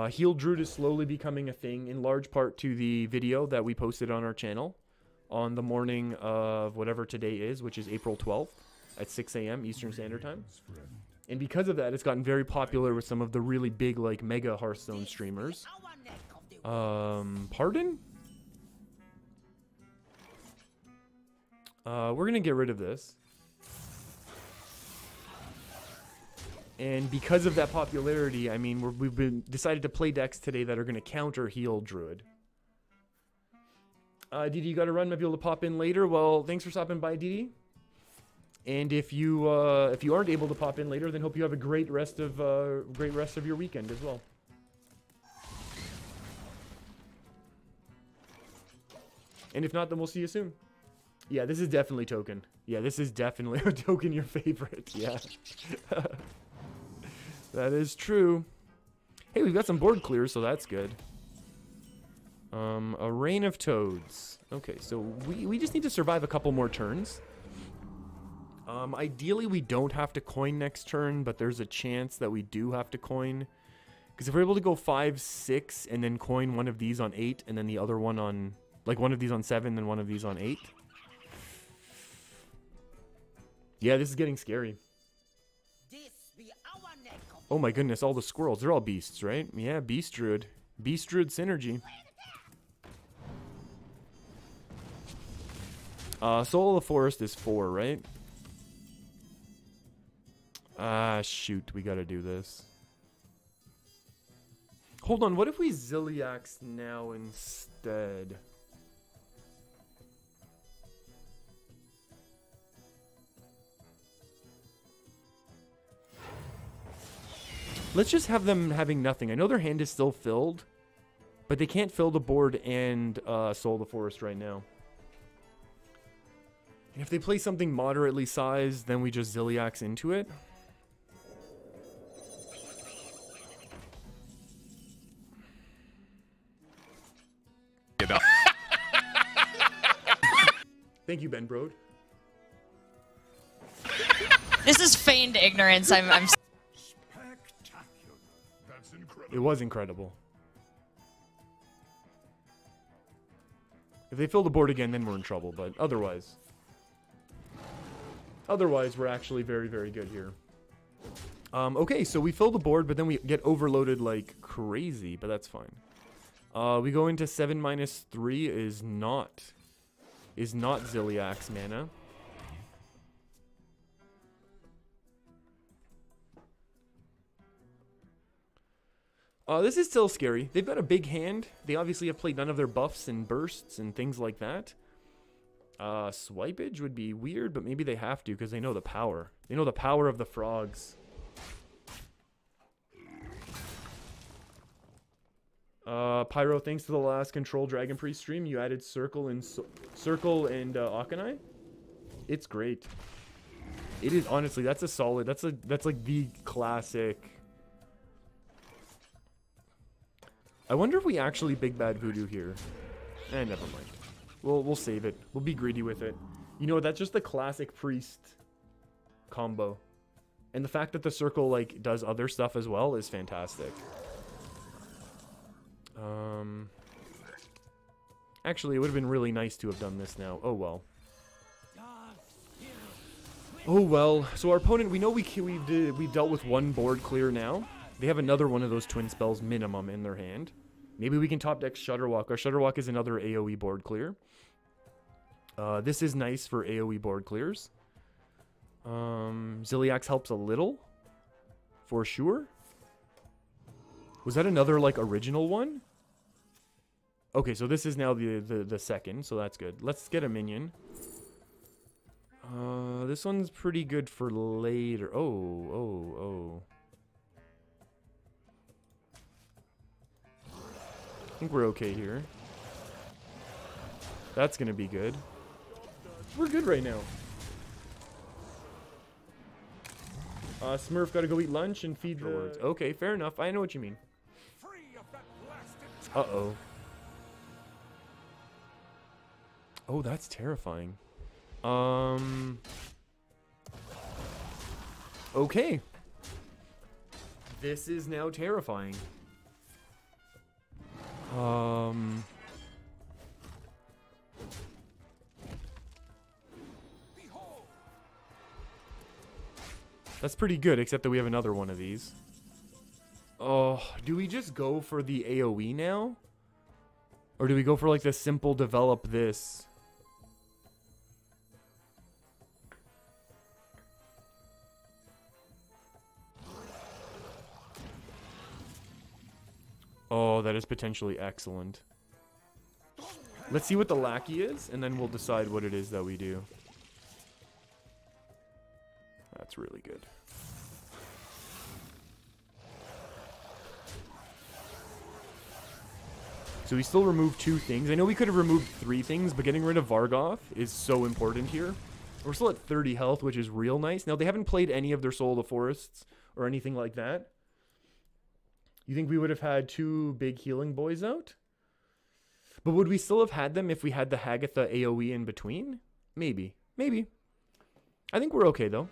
Heal Druid is slowly becoming a thing, in large part to the video that we posted on our channel on the morning of whatever today is, which is April 12th at 6 a.m. Eastern Standard Time. And because of that, it's gotten very popular with some of the really big, like, mega Hearthstone streamers. Pardon? We're going to get rid of this. And because of that popularity, I mean, we've decided to play decks today that are going to counter heal Druid. Didi, you got to run. Might be able to pop in later. Well, thanks for stopping by, Didi. And if you aren't able to pop in later, then hope you have a great rest of your weekend as well. And if not, then we'll see you soon. Yeah, this is definitely Token. Yeah, this is definitely Token your favorite. Yeah. That is true. Hey, we've got some board clears, so that's good. A Rain of Toads. Okay, so we just need to survive a couple more turns. Ideally, we don't have to coin next turn, but there's a chance that we do have to coin. Because if we're able to go 5, 6, and then coin one of these on 8, and then the other one on... Like, one of these on 7, then one of these on 8. Yeah, this is getting scary. Oh my goodness, all the squirrels. They're all beasts, right? Yeah, Beast Druid. Beast Druid synergy. Soul of the Forest is 4, right? Ah, shoot. We gotta do this. Hold on, what if we Ziliax now instead? Let's just have them having nothing. I know their hand is still filled, but they can't fill the board and Soul of the Forest right now. And if they play something moderately sized, then we just Ziliax into it. Thank you, Ben Brode. This is feigned ignorance. I'm It was incredible. If they fill the board again, then we're in trouble, but otherwise we're actually very, very good here. Okay, so we fill the board, but then we get overloaded like crazy, but that's fine. We go into 7-3 is not Ziliax mana. This is still scary. They've got a big hand. They obviously have played none of their buffs and bursts and things like that. Swipage would be weird, but maybe they have to because they know the power. They know the power of the frogs. Pyro, thanks to the last Control Dragon Priest stream, you added Circle and Akanai. It's great. It is, honestly, that's a solid, that's like the classic. I wonder if we actually Big Bad Voodoo here. Never mind. We'll save it. We'll be greedy with it. You know, that's just the classic priest combo. And the fact that the circle, like, does other stuff as well is fantastic. Actually, it would have been really nice to have done this now. Oh, well. Oh, well. So our opponent, we know we dealt with one board clear now. They have another one of those twin spells minimum in their hand. Maybe we can top deck Shutterwalk. Our Shutterwalk is another AoE board clear. This is nice for AoE board clears. Ziliax helps a little. For sure. Was that another, like, original one? Okay, so this is now the second, so that's good. Let's get a minion. This one's pretty good for later. Oh. I think we're okay here. That's gonna be good. We're good right now. Smurf gotta go eat lunch and feed the... Okay, fair enough. I know what you mean. Uh-oh. Oh, that's terrifying. Okay. This is now terrifying. That's pretty good, except that we have another one of these. Oh, do we just go for the AOE now? Or do we go for like the simple develop this? Oh, that is potentially excellent. Let's see what the lackey is, and then we'll decide what it is that we do. That's really good. So we still remove 2 things. I know we could have removed 3 things, but getting rid of Vargoth is so important here. We're still at 30 health, which is real nice. Now, they haven't played any of their Soul of the Forests or anything like that. You think we would have had 2 big healing boys out? But would we still have had them if we had the Hagatha AoE in between? Maybe. Maybe. I think we're okay, though.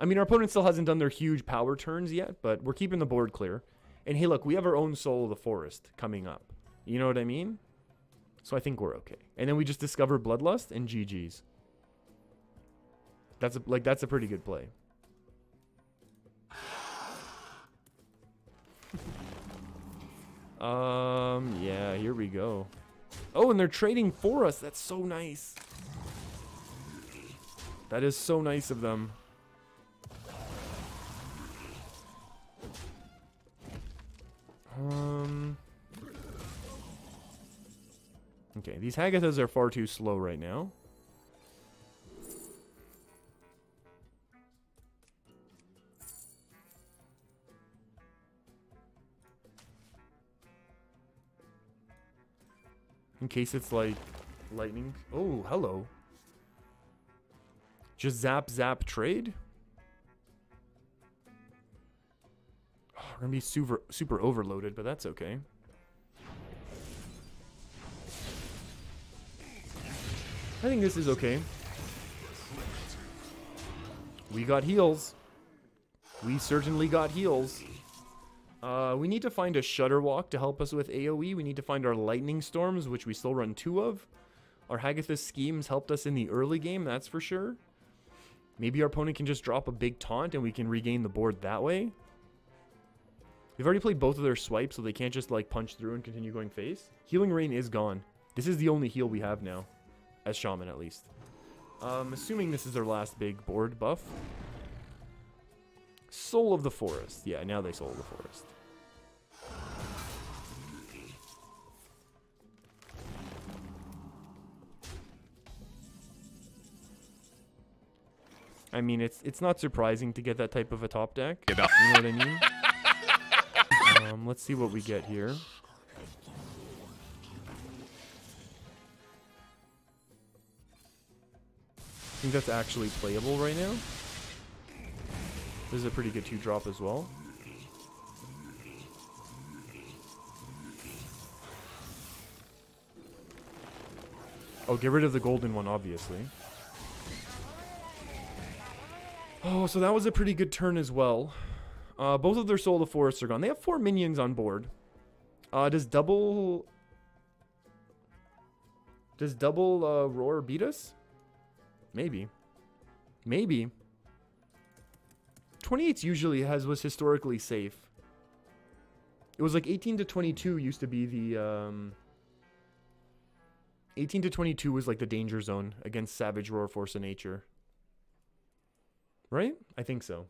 I mean, our opponent still hasn't done their huge power turns yet, but we're keeping the board clear. And hey, look, we have our own Soul of the Forest coming up. You know what I mean? So I think we're okay. And then we just discover Bloodlust and GG's. That's a pretty good play. Yeah, here we go. Oh, and they're trading for us. That's so nice. That is so nice of them. Okay, these Hagathas are far too slow right now. In case it's like lightning. Oh, hello. Just zap, zap, trade? Oh, we're gonna be super overloaded, but that's okay. I think this is okay. We got heals. We certainly got heals. We need to find a Shutter Walk to help us with AoE. We need to find our Lightning Storms, which we still run 2 of. Our Hagatha schemes helped us in the early game, that's for sure. Maybe our opponent can just drop a big taunt and we can regain the board that way. They've already played both of their swipes, so they can't just like punch through and continue going face. Healing Rain is gone. This is the only heal we have now. As Shaman, at least. Assuming this is our last big board buff. Soul of the Forest. Yeah, now they Soul of the Forest. I mean, it's not surprising to get that type of a top deck. You know what I mean? Let's see what we get here. I think that's actually playable right now. This is a pretty good 2-drop as well. Oh, get rid of the golden one, obviously. Oh, so that was a pretty good turn as well. Both of their Soul of the Forest are gone. They have 4 minions on board. Does double Roar beat us? Maybe. Maybe. 28's usually was historically safe. It was like 18 to 22 used to be the 18 to 22 was like the danger zone against Savage Roar Force of Nature. Right? I think so.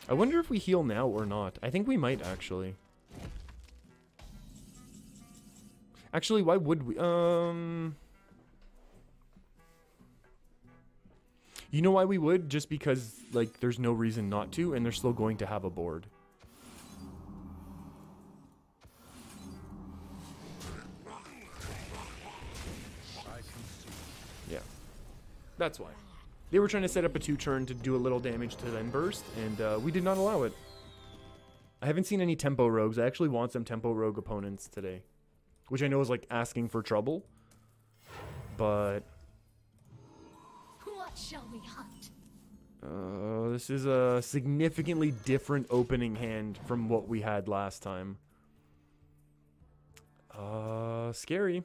I wonder if we heal now or not. I think we might, actually. Actually, why would we? You know why we would? Just because, like, there's no reason not to, and they're still going to have a board. Yeah. That's why. They were trying to set up a 2-turn to do a little damage to then burst, and we did not allow it. I haven't seen any tempo rogues. I actually want some tempo rogue opponents today, which I know is like asking for trouble, but What shall we hunt? This is a significantly different opening hand from what we had last time. Scary.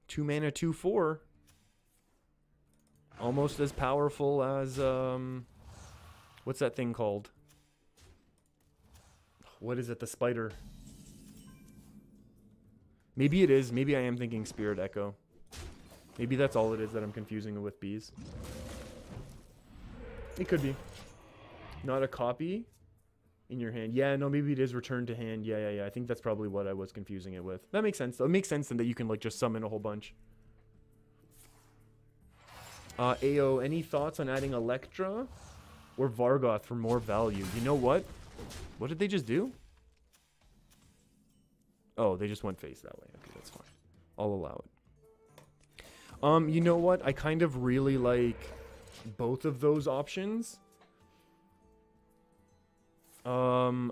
2 mana, 2/4. Almost as powerful as, what's that thing called? What is it? The spider. Maybe it is. Maybe I am thinking Spirit Echo. Maybe that's all it is that I'm confusing it with bees. It could be. Not a copy in your hand. Yeah, no, maybe it is return to hand. Yeah. I think that's probably what I was confusing it with. That makes sense. It makes sense then that you can like just summon a whole bunch. AO, any thoughts on adding Electra or Vargoth for more value? You know what? What did they just do? Oh, they just went face that way. Okay, that's fine. I'll allow it. You know what? I kind of really like both of those options. Ooh,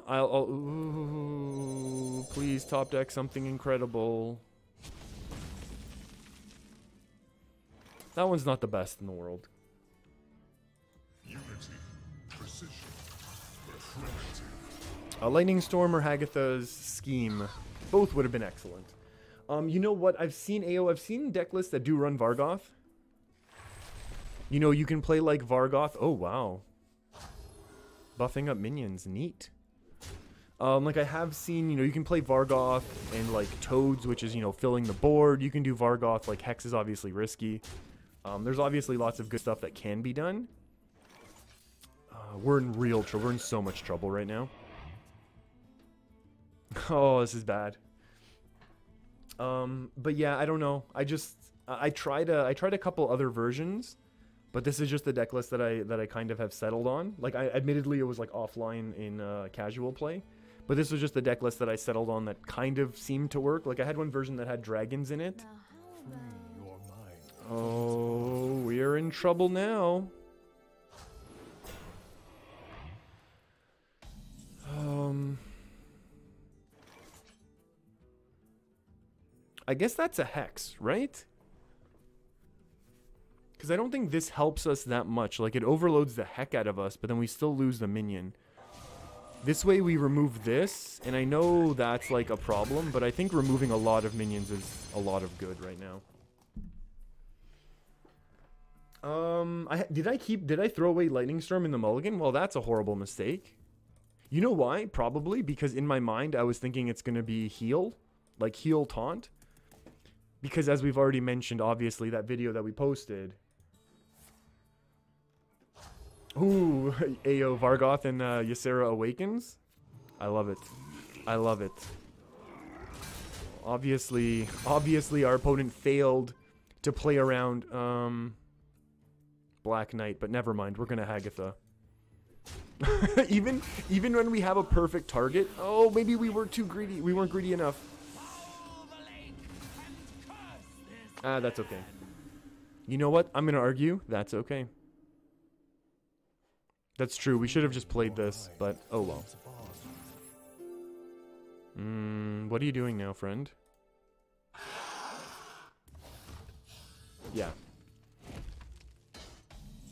please top deck something incredible. That one's not the best in the world. Unity, precision, primitive. A Lightning Storm or Hagatha's Scheme. Both would have been excellent. You know what? I've seen AO. I've seen deck lists that do run Vargoth. You know, you can play like Vargoth. Oh, wow. Buffing up minions. Neat. Like I have seen, you know, you can play Vargoth and like Toads, which is, you know, filling the board. You can do Vargoth. Like Hex is obviously risky. There's obviously lots of good stuff that can be done. We're in real trouble. We're in so much trouble right now. Oh, this is bad. But yeah, I don't know. I tried a couple other versions, but this is just the deck list that I kind of have settled on. Like, admittedly, it was like offline in casual play, but this was just the deck list that I settled on that kind of seemed to work. Like, I had one version that had dragons in it. Oh, we are in trouble now. I guess that's a Hex, right? Because I don't think this helps us that much. Like, it overloads the heck out of us, but then we still lose the minion. This way we remove this, and I know that's like a problem, but I think removing a lot of minions is a lot of good right now. Did I throw away Lightning Storm in the Mulligan? Well, that's a horrible mistake. You know why? Probably because in my mind I was thinking it's going to be heal, like heal taunt. Because as we've already mentioned, obviously, that video that we posted. Ooh, AO Vargoth and Ysera Awakens. I love it. I love it. Obviously our opponent failed to play around Black Knight, but never mind. We're gonna Hagatha. even when we have a perfect target. Oh, maybe we were too greedy. We weren't greedy enough. Ah, that's okay. You know what? I'm gonna argue. That's okay. That's true. We should have just played this, but oh well. What are you doing now, friend? Yeah.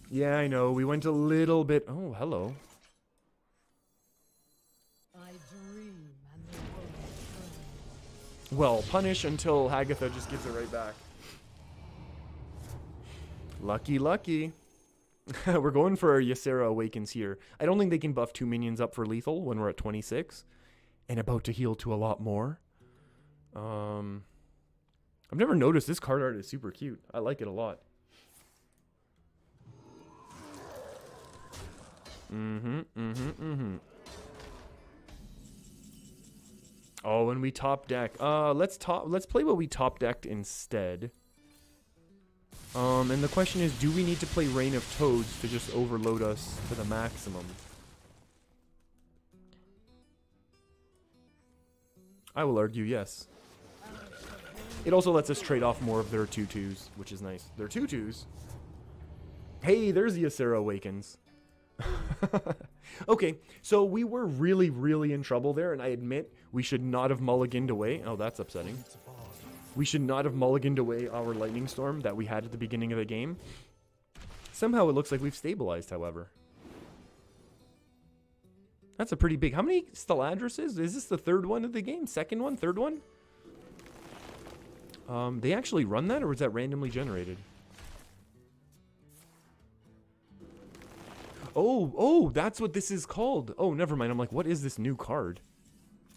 Yeah, I know. We went a little bit... Oh, hello. I dream and the world turns. Well, punish until Hagatha just gives it right back. Lucky, lucky. We're going for our Ysera Awakens here. I don't think they can buff 2 minions up for lethal when we're at 26. And about to heal to a lot more. I've never noticed this card art is super cute. I like it a lot. Oh, and we top deck. Let's play what we top decked instead. And the question is, do we need to play Reign of Toads to just overload us to the maximum? I will argue yes. It also lets us trade off more of their 2/2s, which is nice. Their 2/2s. Hey, there's the Ysera Awakens. Okay, so we were really, really in trouble there, and I admit we should not have mulliganed away. Oh, that's upsetting. We should not have mulliganed away our Lightning Storm that we had at the beginning of the game. Somehow it looks like we've stabilized, however. That's a pretty big... How many Steladrises? Is this the third one of the game? Second one? Third one? They actually run that, or was that randomly generated? Oh, that's what this is called. Oh, never mind. I'm like, what is this new card?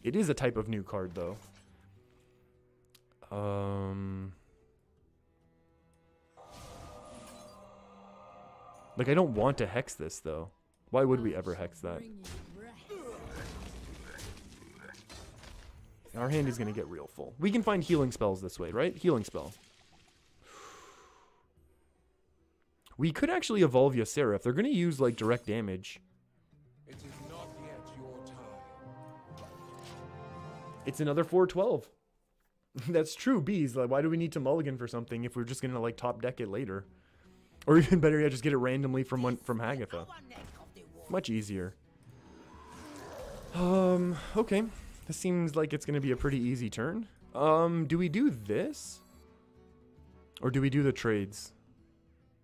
It is a type of new card, though. Like, I don't want to hex this, though. Why would we ever hex that? Our hand is going to get real full. We can find healing spells this way, right? Healing spell. We could actually evolve Ysera if they're going to use, like, direct damage. It is not yet your time. It's another 412. That's true, bees. Like, why do we need to mulligan for something if we're just going to, like, top deck it later? Or even better yet, just get it randomly from Hagatha. Much easier. Okay. This seems like it's going to be a pretty easy turn. Do we do this? Or do we do the trades?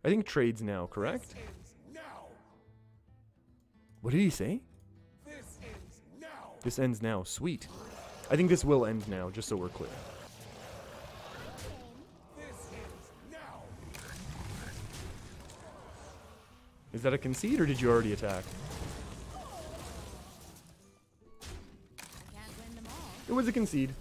I think trades now, correct? What did he say? This ends now. Sweet. I think this will end now, just so we're clear. Is that a concede, or did you already attack? It was a concede.